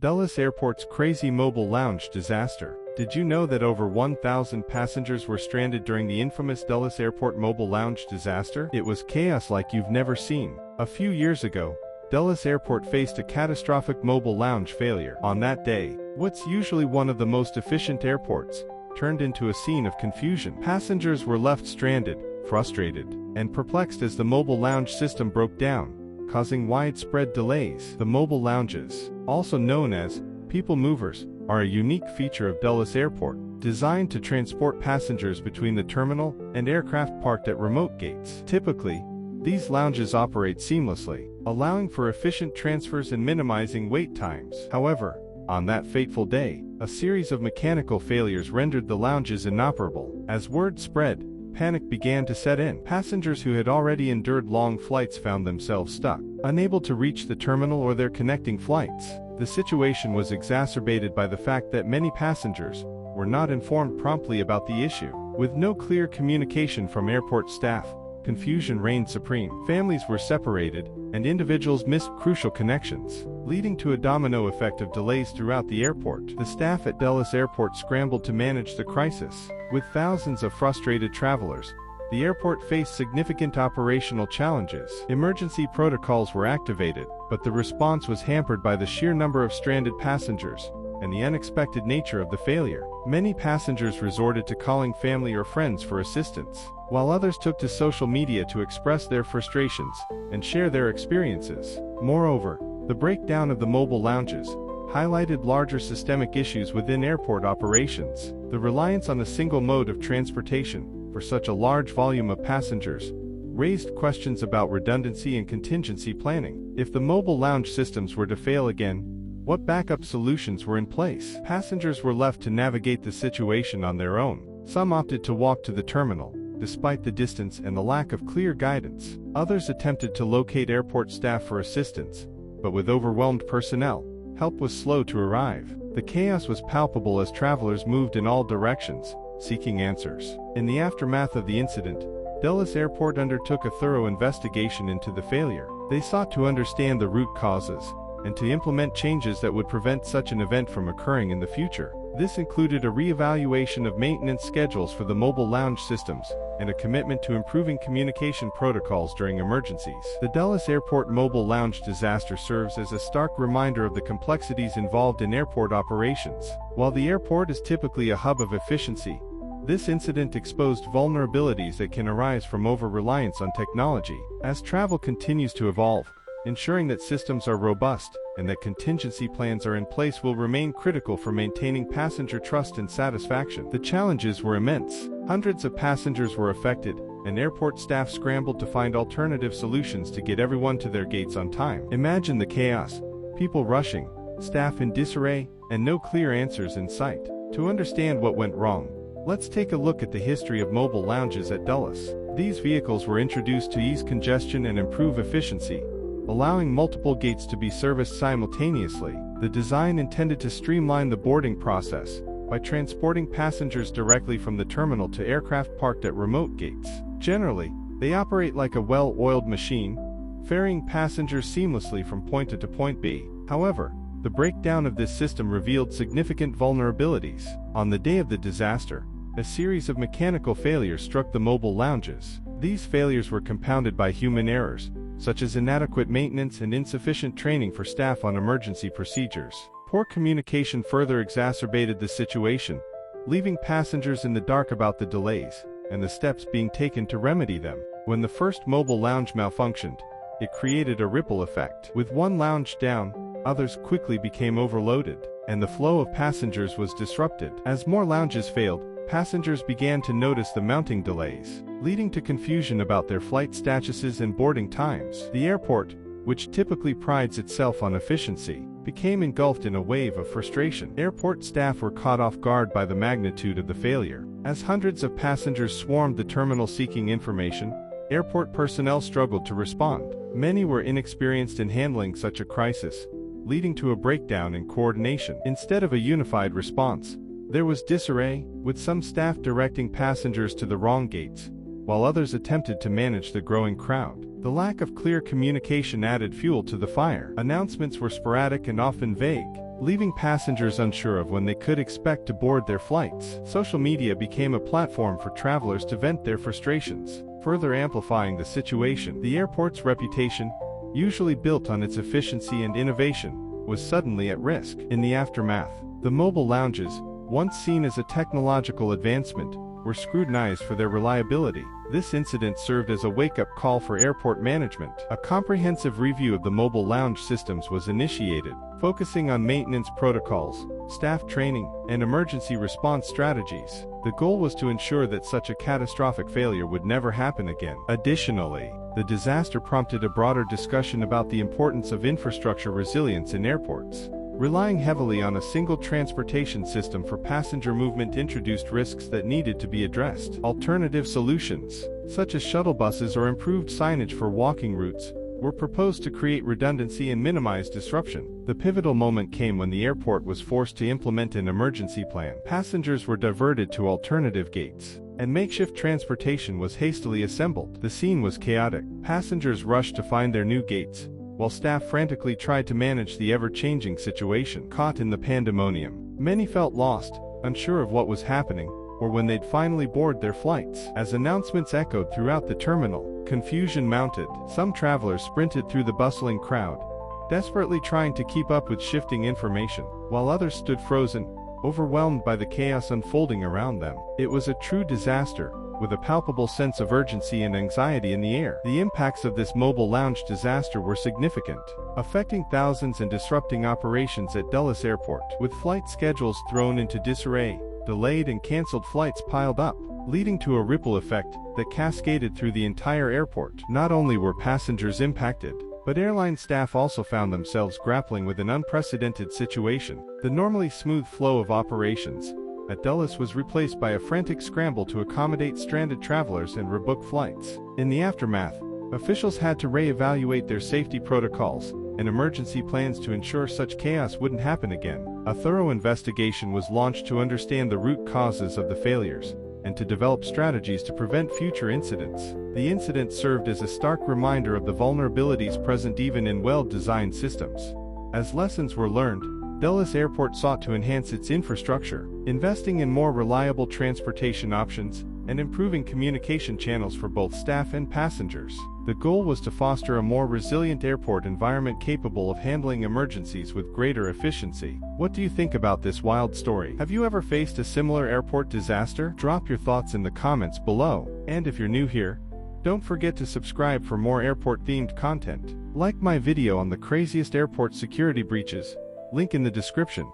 Dulles Airport's crazy mobile lounge disaster. Did you know that over 1,000 passengers were stranded during the infamous Dulles Airport mobile lounge disaster? It was chaos like you've never seen. A few years ago, Dulles Airport faced a catastrophic mobile lounge failure. On that day, what's usually one of the most efficient airports turned into a scene of confusion. Passengers were left stranded, frustrated, and perplexed as the mobile lounge system broke down, causing widespread delays. The mobile lounges, also known as people movers, are a unique feature of Dulles Airport, designed to transport passengers between the terminal and aircraft parked at remote gates. Typically, these lounges operate seamlessly, allowing for efficient transfers and minimizing wait times. However, on that fateful day, a series of mechanical failures rendered the lounges inoperable. As word spread, panic began to set in. Passengers who had already endured long flights found themselves stuck, unable to reach the terminal or their connecting flights. The situation was exacerbated by the fact that many passengers were not informed promptly about the issue. With no clear communication from airport staff, confusion reigned supreme. Families were separated, and individuals missed crucial connections, leading to a domino effect of delays throughout the airport. The staff at Dulles Airport scrambled to manage the crisis. With thousands of frustrated travelers, the airport faced significant operational challenges. Emergency protocols were activated, but the response was hampered by the sheer number of stranded passengers and the unexpected nature of the failure. Many passengers resorted to calling family or friends for assistance, while others took to social media to express their frustrations and share their experiences. Moreover, the breakdown of the mobile lounges highlighted larger systemic issues within airport operations. The reliance on a single mode of transportation for such a large volume of passengers raised questions about redundancy and contingency planning. If the mobile lounge systems were to fail again, what backup solutions were in place? Passengers were left to navigate the situation on their own. Some opted to walk to the terminal, despite the distance and the lack of clear guidance. Others attempted to locate airport staff for assistance, but with overwhelmed personnel, help was slow to arrive. The chaos was palpable as travelers moved in all directions, seeking answers. In the aftermath of the incident, Dulles Airport undertook a thorough investigation into the failure. They sought to understand the root causes and to implement changes that would prevent such an event from occurring in the future. This included a re-evaluation of maintenance schedules for the mobile lounge systems and a commitment to improving communication protocols during emergencies. The Dulles Airport mobile lounge disaster serves as a stark reminder of the complexities involved in airport operations. While the airport is typically a hub of efficiency, this incident exposed vulnerabilities that can arise from over-reliance on technology. As travel continues to evolve, ensuring that systems are robust and that contingency plans are in place will remain critical for maintaining passenger trust and satisfaction. The challenges were immense. Hundreds of passengers were affected, and airport staff scrambled to find alternative solutions to get everyone to their gates on time. Imagine the chaos: people rushing, staff in disarray, and no clear answers in sight. To understand what went wrong, let's take a look at the history of mobile lounges at Dulles. These vehicles were introduced to ease congestion and improve efficiency, allowing multiple gates to be serviced simultaneously. The design intended to streamline the boarding process by transporting passengers directly from the terminal to aircraft parked at remote gates. Generally, they operate like a well-oiled machine, ferrying passengers seamlessly from point A to point B. However, the breakdown of this system revealed significant vulnerabilities. On the day of the disaster, a series of mechanical failures struck the mobile lounges. These failures were compounded by human errors, such as inadequate maintenance and insufficient training for staff on emergency procedures. Poor communication further exacerbated the situation, leaving passengers in the dark about the delays and the steps being taken to remedy them. When the first mobile lounge malfunctioned, it created a ripple effect. With one lounge down, others quickly became overloaded, and the flow of passengers was disrupted. As more lounges failed, passengers began to notice the mounting delays, leading to confusion about their flight statuses and boarding times. The airport, which typically prides itself on efficiency, became engulfed in a wave of frustration. Airport staff were caught off guard by the magnitude of the failure. As hundreds of passengers swarmed the terminal seeking information, airport personnel struggled to respond. Many were inexperienced in handling such a crisis, leading to a breakdown in coordination. Instead of a unified response, there was disarray, with some staff directing passengers to the wrong gates, while others attempted to manage the growing crowd. The lack of clear communication added fuel to the fire. Announcements were sporadic and often vague, leaving passengers unsure of when they could expect to board their flights. Social media became a platform for travelers to vent their frustrations, further amplifying the situation. The airport's reputation, usually built on its efficiency and innovation, was suddenly at risk. In the aftermath, the mobile lounges, once seen as a technological advancement, were scrutinized for their reliability. This incident served as a wake-up call for airport management. A comprehensive review of the mobile lounge systems was initiated, focusing on maintenance protocols, staff training, and emergency response strategies. The goal was to ensure that such a catastrophic failure would never happen again. Additionally, the disaster prompted a broader discussion about the importance of infrastructure resilience in airports. Relying heavily on a single transportation system for passenger movement introduced risks that needed to be addressed. Alternative solutions, such as shuttle buses or improved signage for walking routes, were proposed to create redundancy and minimize disruption. The pivotal moment came when the airport was forced to implement an emergency plan. Passengers were diverted to alternative gates, and makeshift transportation was hastily assembled. The scene was chaotic. Passengers rushed to find their new gates, while staff frantically tried to manage the ever-changing situation. Caught in the pandemonium, many felt lost, unsure of what was happening, or when they'd finally board their flights. As announcements echoed throughout the terminal, confusion mounted. Some travelers sprinted through the bustling crowd, desperately trying to keep up with shifting information, while others stood frozen, overwhelmed by the chaos unfolding around them. It was a true disaster, with a palpable sense of urgency and anxiety in the air. The impacts of this mobile lounge disaster were significant, affecting thousands and disrupting operations at Dulles Airport. With flight schedules thrown into disarray, delayed and canceled flights piled up, leading to a ripple effect that cascaded through the entire airport. Not only were passengers impacted, but airline staff also found themselves grappling with an unprecedented situation. The normally smooth flow of operations at Dulles was replaced by a frantic scramble to accommodate stranded travelers and rebook flights. In the aftermath, officials had to re-evaluate their safety protocols and emergency plans to ensure such chaos wouldn't happen again. A thorough investigation was launched to understand the root causes of the failures and to develop strategies to prevent future incidents. The incident served as a stark reminder of the vulnerabilities present even in well-designed systems. As lessons were learned, Dulles Airport sought to enhance its infrastructure, investing in more reliable transportation options and improving communication channels for both staff and passengers. The goal was to foster a more resilient airport environment capable of handling emergencies with greater efficiency. What do you think about this wild story? Have you ever faced a similar airport disaster? Drop your thoughts in the comments below. And if you're new here, don't forget to subscribe for more airport-themed content. Like my video on the craziest airport security breaches, link in the description.